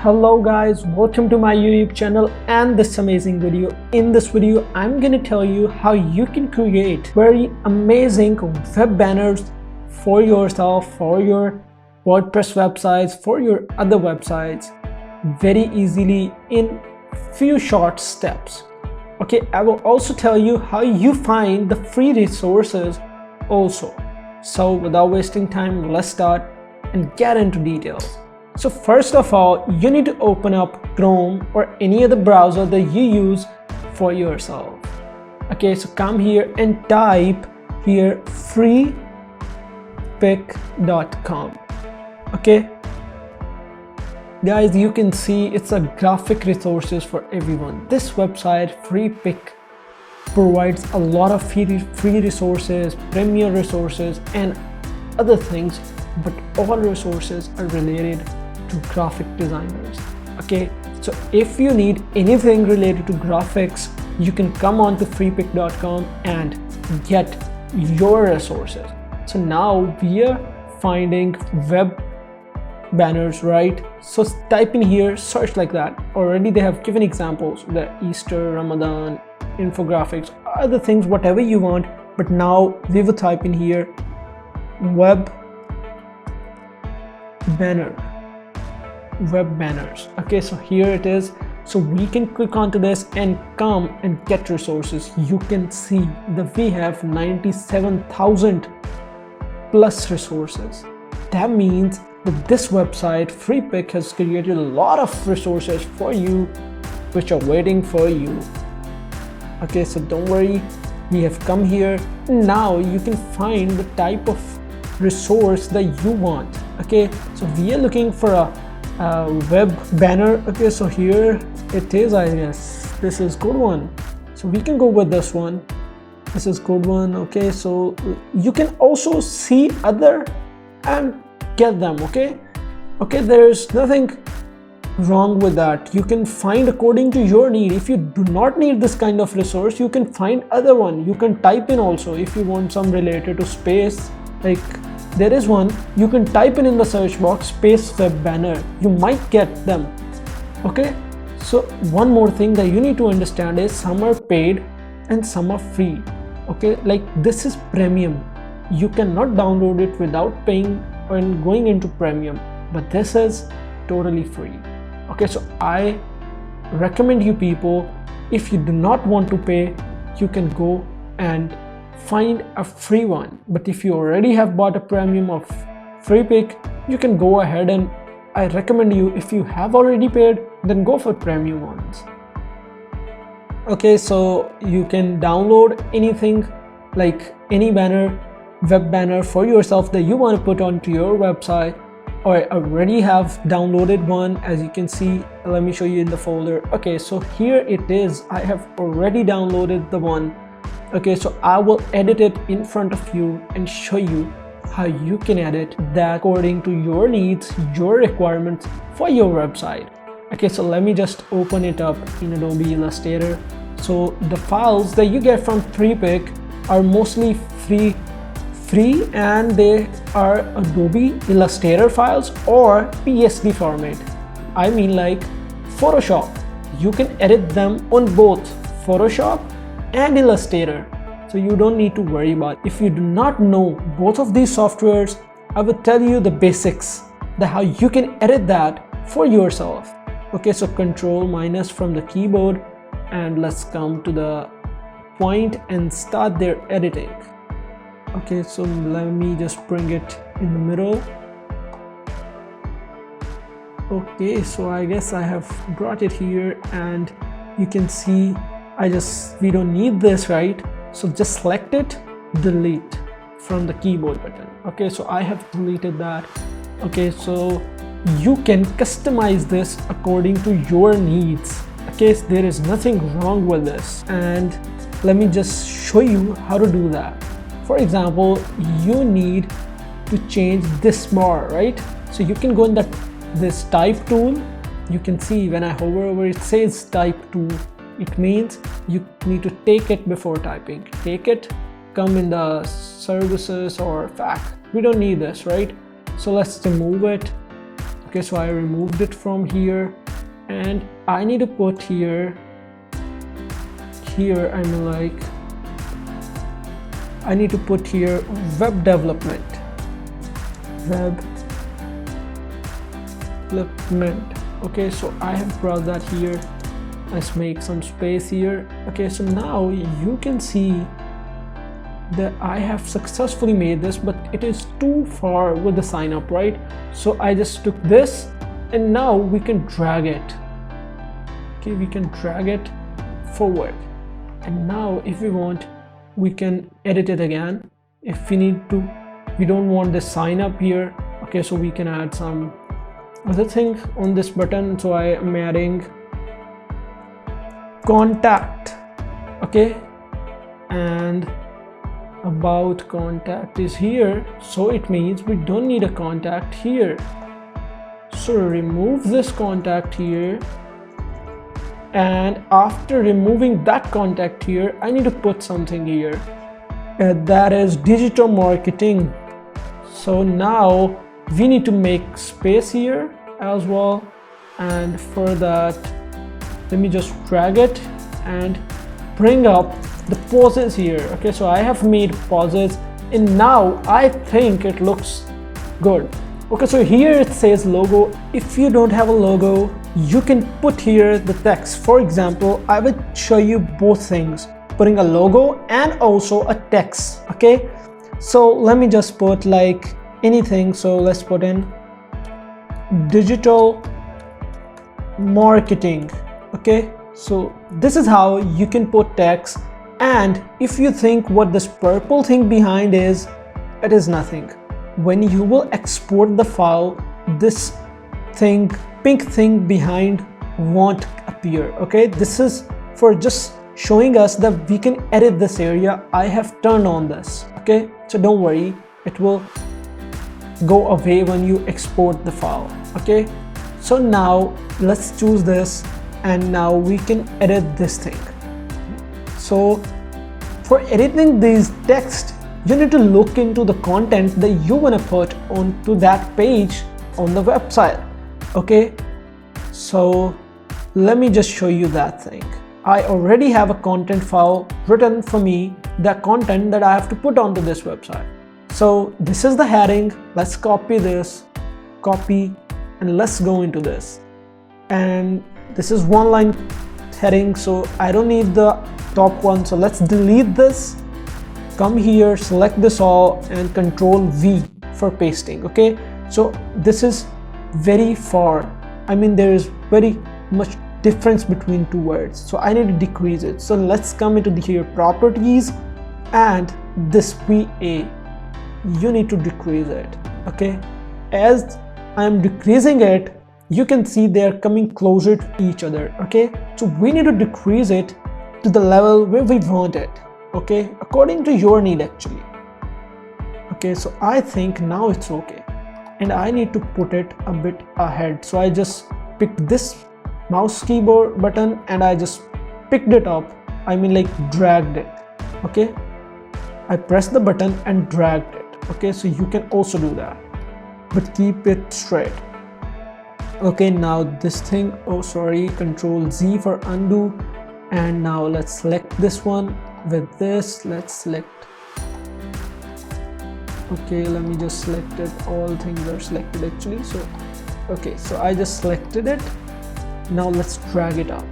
Hello guys, welcome to my YouTube channel and this amazing video. In this video, I'm gonna tell you how you can create very amazing web banners for yourself, for your WordPress websites, for your other websites very easily in few short steps. Okay, I will also tell you how you find the free resources also. So without wasting time, let's start and get into details. So first of all, you need to open up Chrome or any other browser that you use for yourself. Okay, so come here and type here freepik.com. Okay, guys, you can see it's a graphic resources for everyone. This website Freepik provides a lot of free resources, premier resources and other things, but all resources are related to graphic designers. Okay, so if you need anything related to graphics, you can come on to freepik.com and get your resources. So now we are finding web banners, right? So type in here, search like that. Already they have given examples, the Easter, Ramadan, infographics, other things, whatever you want. But now we will type in here web banners. Okay, so here it is. So we can click onto this and come and get resources. You can see that we have 97,000 plus resources. That means that this website Freepik has created a lot of resources for you which are waiting for you. Okay, so don't worry, we have come here. Now you can find the type of resource that you want. Okay, so we are looking for a web banner. Okay, so here it is. I guess this is good one, so we can go with this one. This is good one. Okay, so you can also see other and get them. Okay, there's nothing wrong with that. You can find according to your need. If you do not need this kind of resource, you can find other one. You can type in also if you want some related to space, like there is one. You can type in the search box space web banner, you might get them. Okay, so one more thing that you need to understand is some are paid and some are free. Okay, like this is premium, you cannot download it without paying or going into premium, but this is totally free. Okay, so I recommend you people, if you do not want to pay, you can go and find a free one. But if you already have bought a premium of Freepik, you can go ahead, and I recommend you, if you have already paid, then go for premium ones. Okay, so you can download anything, like any banner, web banner for yourself that you want to put onto your website. Or I already have downloaded one, as you can see. Let me show you in the folder. Okay, so here it is. I have already downloaded the one. Okay, so I will edit it in front of you and show you how you can edit that according to your needs, your requirements for your website. Okay, so let me just open it up in Adobe Illustrator. So the files that you get from Freepik are mostly free, and they are Adobe Illustrator files or PSD format. I mean like Photoshop. You can edit them on both Photoshop and Illustrator, so you don't need to worry about it. If you do not know both of these softwares, I will tell you the basics, that how you can edit that for yourself. Okay, so Control minus from the keyboard, and let's come to the point and start their editing. Okay, so let me just bring it in the middle. Okay, so I guess I have brought it here, and you can see we don't need this, right? So just select it, delete from the keyboard button. Okay, so I have deleted that. Okay, so you can customize this according to your needs. Okay, so there is nothing wrong with this, and let me just show you how to do that. For example, you need to change this bar, right? So you can go in this type tool. You can see when I hover over it says type tool. It means you need to take it before typing. Take it, come in the services or fact. We don't need this, right? So let's remove it. Okay, so I removed it from here, and I need to put here I'm like, I need to put here web development. Okay, so I have brought that here. Let's make some space here. Okay, so now you can see that I have successfully made this, but it is too far with the sign up, right? So I just took this, and now we can drag it. Okay, we can drag it forward, and now if we want, we can edit it again if we need to. We don't want this sign up here. Okay, so we can add some other thing on this button. So I am adding contact. Okay, and about contact is here, so it means we don't need a contact here. So remove this contact here, and after removing that contact here, I need to put something here, that is digital marketing. So now we need to make space here as well, and for that let me just drag it and bring up the pauses here. Okay, so I have made pauses, and now I think it looks good. Okay, so here it says logo. If you don't have a logo, you can put here the text. For example, I will show you both things, putting a logo and also a text. Okay, so let me just put like anything. So let's put in digital marketing. Okay, so this is how you can put text. And if you think what this purple thing behind is, it is nothing. When you will export the file, this thing, pink thing behind won't appear. Okay, this is for just showing us that we can edit this area. I have turned on this. Okay, so don't worry, it will go away when you export the file. Okay, so now let's choose this, and now we can edit this thing. So for editing these text, you need to look into the content that you want to put onto that page on the website. Okay, so let me just show you that thing. I already have a content file written for me, the content that I have to put onto this website. So this is the heading. Let's copy this, and let's go into this. And this is one line heading, so I don't need the top one. So let's delete this. Come here, select this all, and Control V for pasting. Okay, so this is very far. I mean, there is very much difference between two words, so I need to decrease it. So let's come into here, properties, and this VA, you need to decrease it. Okay, as I'm decreasing it, you can see they're coming closer to each other. Okay, so we need to decrease it to the level where we want it. Okay, according to your need actually. Okay, so I think now it's okay, and I need to put it a bit ahead. So I just picked this mouse keyboard button and I just picked it up. I mean, like, dragged it. Okay, I pressed the button and dragged it. Okay, so you can also do that, but keep it straight. Okay, now this thing, oh sorry, Control Z for undo. And now let's select this one. With this, let's select, okay, let me just select it. All things are selected actually. So okay, so I just selected it. Now let's drag it up.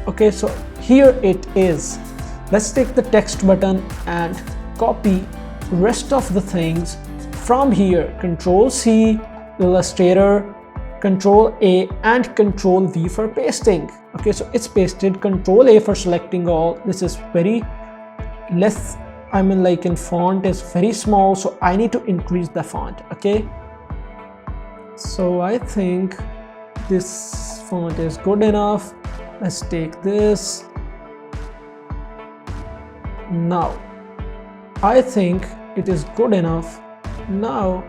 Okay, so here it is. Let's take the text button and copy rest of the things from here. Control C, Illustrator, Control A, and Control V for pasting. Okay, so it's pasted. Control A for selecting all. This is very less, I mean, like, in font is very small, so I need to increase the font. Okay, so I think this font is good enough. Let's take this. Now I think it is good enough. Now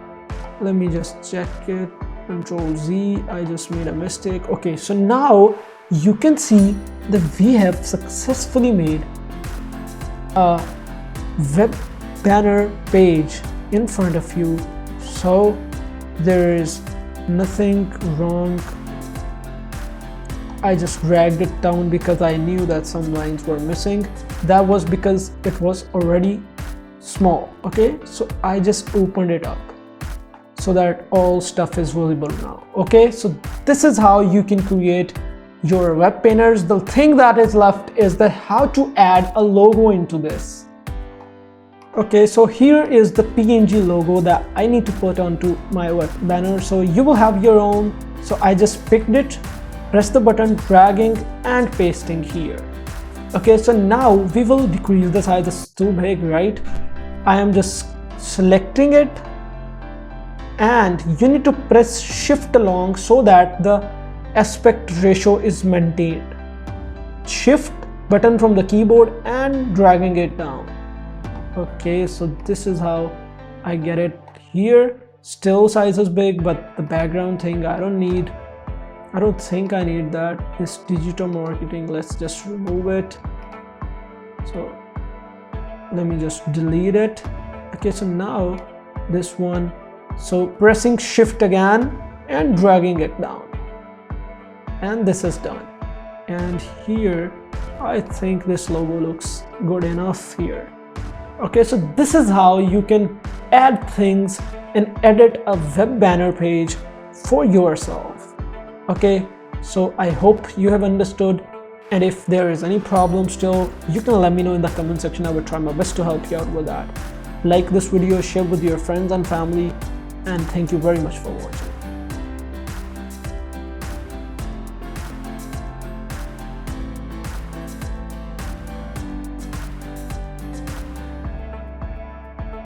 let me just check it. Control Z, I just made a mistake. Okay, so now you can see that we have successfully made a web banner page in front of you. So there is nothing wrong. I just dragged it down because I knew that some lines were missing. That was because it was already small. Okay, so I just opened it up so that all stuff is visible now. Okay, so this is how you can create your web painters. The thing that is left is that how to add a logo into this. Okay, so here is the PNG logo that I need to put onto my web banner. So you will have your own. So I just picked it, press the button, dragging and pasting here. Okay, so now we will decrease the size. It's too big, right? I am just selecting it, and you need to press shift along so that the aspect ratio is maintained. Shift button from the keyboard and dragging it down. Okay, so this is how I get it here. Still size is big, but the background thing I don't think I need that. This digital marketing, let's just remove it. So let me just delete it. Okay, so now this one, so pressing shift again and dragging it down, and this is done. And here I think this logo looks good enough here. Okay, so this is how you can add things and edit a web banner page for yourself. Okay, so I hope you have understood, and if there is any problem still, you can let me know in the comment section. I will try my best to help you out with that. Like this video, share with your friends and family, and thank you very much for watching.